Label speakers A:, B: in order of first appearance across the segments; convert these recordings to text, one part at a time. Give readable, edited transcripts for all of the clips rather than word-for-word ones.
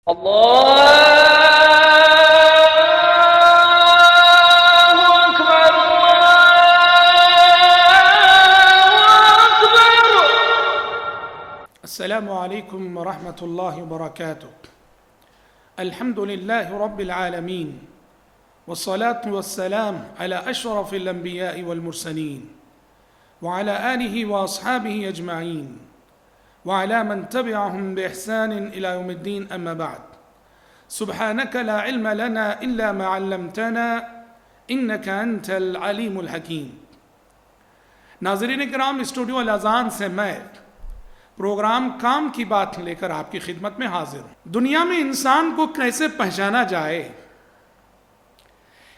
A: الله أكبر
B: السلام عليكم ورحمة الله وبركاته. الحمد لله رب العالمين، والصلاة والسلام على أشرف الأنبياء والمرسلين وعلى آله وأصحابه أجمعين وعلى من تبعهم بإحسان إلى يوم الدين. أما بعد، سبحانك لا علم لنا إلا ما علمتنا إنك أنت العليم الحكيم. ناظرین کرام، اسٹوڈیو الاذان سے میں پروگرام کام کی بات لے کر آپ کی خدمت میں حاضر ہوں۔ دنیا میں انسان کو کیسے پہچانا جائے،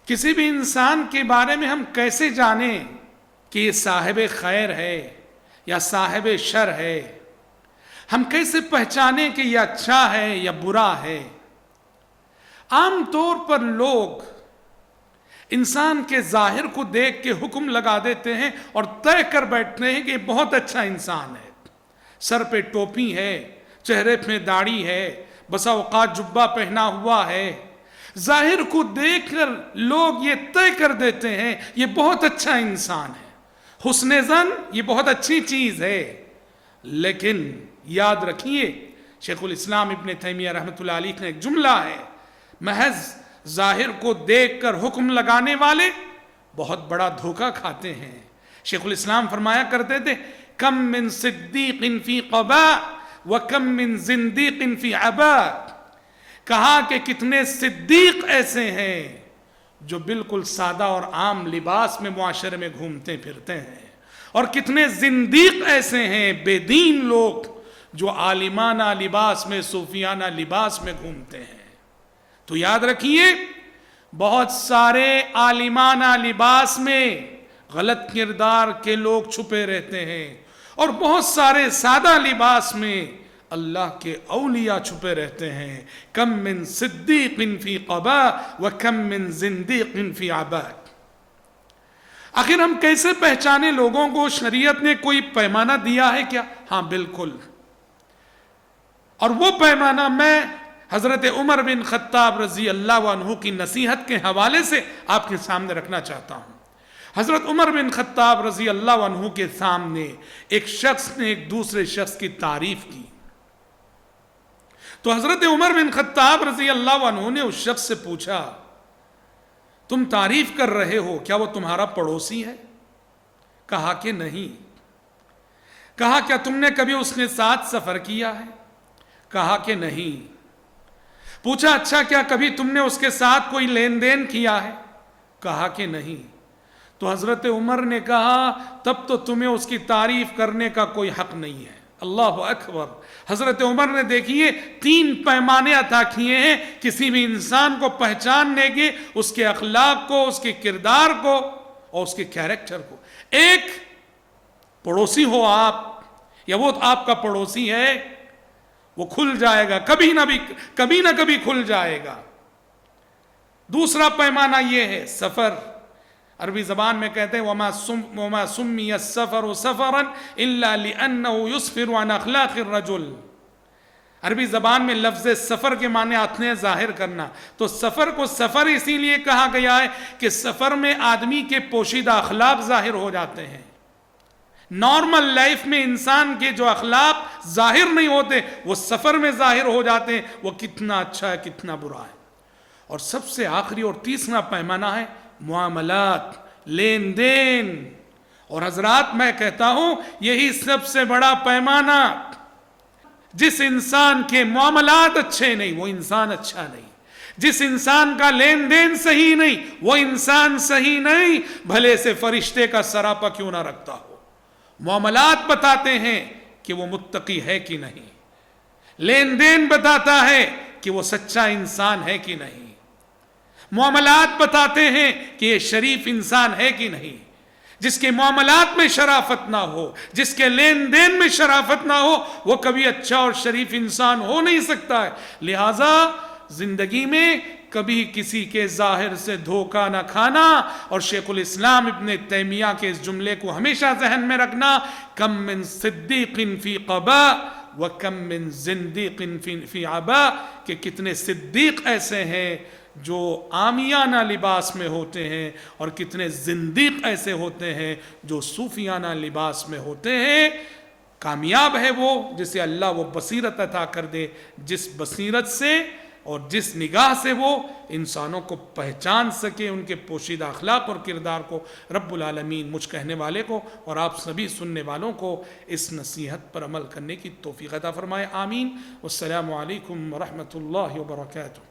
B: کسی بھی انسان کے بارے میں ہم کیسے جانیں کہ یہ صاحب خیر ہے یا صاحب شر ہے، ہم کیسے پہچانیں کہ یہ اچھا ہے یا برا ہے۔ عام طور پر لوگ انسان کے ظاہر کو دیکھ کے حکم لگا دیتے ہیں اور طے کر بیٹھتے ہیں کہ یہ بہت اچھا انسان ہے، سر پہ ٹوپی ہے، چہرے پہ داڑھی ہے، بسا اوقات جبہ پہنا ہوا ہے۔ ظاہر کو دیکھ کر لوگ یہ طے کر دیتے ہیں یہ بہت اچھا انسان ہے۔ حسن ظن یہ بہت اچھی چیز ہے، لیکن یاد رکھیے شیخ الاسلام ابن تیمیہ رحمۃ اللہ علیہ کا ایک جملہ ہے، محض ظاہر کو دیکھ کر حکم لگانے والے بہت بڑا دھوکہ کھاتے ہیں۔ شیخ الاسلام فرمایا کرتے تھے، کم من صدیق فی قباء وکم من زندیق فی عباء، کہا کہ کتنے صدیق ایسے ہیں جو بالکل سادہ اور عام لباس میں معاشرے میں گھومتے پھرتے ہیں، اور کتنے زندیق ایسے ہیں بے دین لوگ جو عالمانہ لباس میں، صوفیانہ لباس میں گھومتے ہیں۔ تو یاد رکھیے، بہت سارے عالمانہ لباس میں غلط کردار کے لوگ چھپے رہتے ہیں، اور بہت سارے سادہ لباس میں اللہ کے اولیاء چھپے رہتے ہیں۔ کم من صدیق فی قباء وکم من زندیق فی عباء۔ آخر ہم کیسے پہچانے لوگوں کو؟ شریعت نے کوئی پیمانہ دیا ہے کیا؟ ہاں بالکل، اور وہ پیمانہ میں حضرت عمر بن خطاب رضی اللہ عنہ کی نصیحت کے حوالے سے آپ کے سامنے رکھنا چاہتا ہوں۔ حضرت عمر بن خطاب رضی اللہ عنہ کے سامنے ایک شخص نے ایک دوسرے شخص کی تعریف کی، تو حضرت عمر بن خطاب رضی اللہ عنہ نے اس شخص سے پوچھا، تم تعریف کر رہے ہو، کیا وہ تمہارا پڑوسی ہے؟ کہا کہ نہیں۔ کہا کیا تم نے کبھی اس کے ساتھ سفر کیا ہے؟ کہا کہ نہیں۔ پوچھا اچھا کیا کبھی تم نے اس کے ساتھ کوئی لین دین کیا ہے؟ کہا کہ نہیں۔ تو حضرت عمر نے کہا تب تو تمہیں اس کی تعریف کرنے کا کوئی حق نہیں ہے۔ اللہ اکبر۔ حضرت عمر نے دیکھیے 3 پیمانے عطا کیے ہیں کسی بھی انسان کو پہچاننے کے، اس کے اخلاق کو، اس کے کردار کو اور اس کے کیریکٹر کو۔ ایک، پڑوسی ہو آپ یا وہ آپ کا پڑوسی ہے، وہ کھل جائے گا، کبھی نہ کبھی کھل جائے گا۔ دوسرا پیمانہ یہ ہے سفر۔ عربی زبان میں کہتے ہیں وَمَا سُمِّيَ السَّفَرُ سَفَرًا إِلَّا لِأَنَّهُ يُسْفِرُ عَنْ أَخْلَاقِ الرَّجُلِ۔ عربی زبان میں لفظ سفر کے معنی آتے ہیں ظاہر کرنا، تو سفر کو سفر اسی لیے کہا گیا ہے کہ سفر میں آدمی کے پوشیدہ اخلاق ظاہر ہو جاتے ہیں۔ نارمل لائف میں انسان کے جو اخلاق ظاہر نہیں ہوتے وہ سفر میں ظاہر ہو جاتے ہیں، وہ کتنا اچھا ہے کتنا برا ہے۔ اور سب سے آخری اور تیسرا پیمانہ ہے معاملات، لین دین۔ اور حضرات میں کہتا ہوں یہی سب سے بڑا پیمانہ، جس انسان کے معاملات اچھے نہیں وہ انسان اچھا نہیں، جس انسان کا لین دین صحیح نہیں وہ انسان صحیح نہیں، بھلے سے فرشتے کا سراپا کیوں نہ رکھتا ہو۔ معاملات بتاتے ہیں کہ وہ متقی ہے کہ نہیں، لین دین بتاتا ہے کہ وہ سچا انسان ہے کہ نہیں، معاملات بتاتے ہیں کہ یہ شریف انسان ہے کہ نہیں۔ جس کے معاملات میں شرافت نہ ہو، جس کے لین دین میں شرافت نہ ہو، وہ کبھی اچھا اور شریف انسان ہو نہیں سکتا ہے۔ لہٰذا زندگی میں کبھی کسی کے ظاہر سے دھوکہ نہ کھانا، اور شیخ الاسلام ابن تیمیہ کے اس جملے کو ہمیشہ ذہن میں رکھنا، کم من صدیق فی قباء وَكَم مِّن زِندِيقٍ فِي عَبَاءٍ کہ کتنے صدیق ایسے ہیں جو عامیانہ لباس میں ہوتے ہیں، اور کتنے زندیق ایسے ہوتے ہیں جو صوفیانہ لباس میں ہوتے ہیں۔ کامیاب ہے وہ جسے اللہ وہ بصیرت عطا کر دے، جس بصیرت سے اور جس نگاہ سے وہ انسانوں کو پہچان سکے، ان کے پوشیدہ اخلاق اور کردار کو۔ رب العالمین مجھ کہنے والے کو اور آپ سبھی سننے والوں کو اس نصیحت پر عمل کرنے کی توفیق عطا فرمائے، آمین۔ والسلام علیکم ورحمۃ اللہ وبرکاتہ۔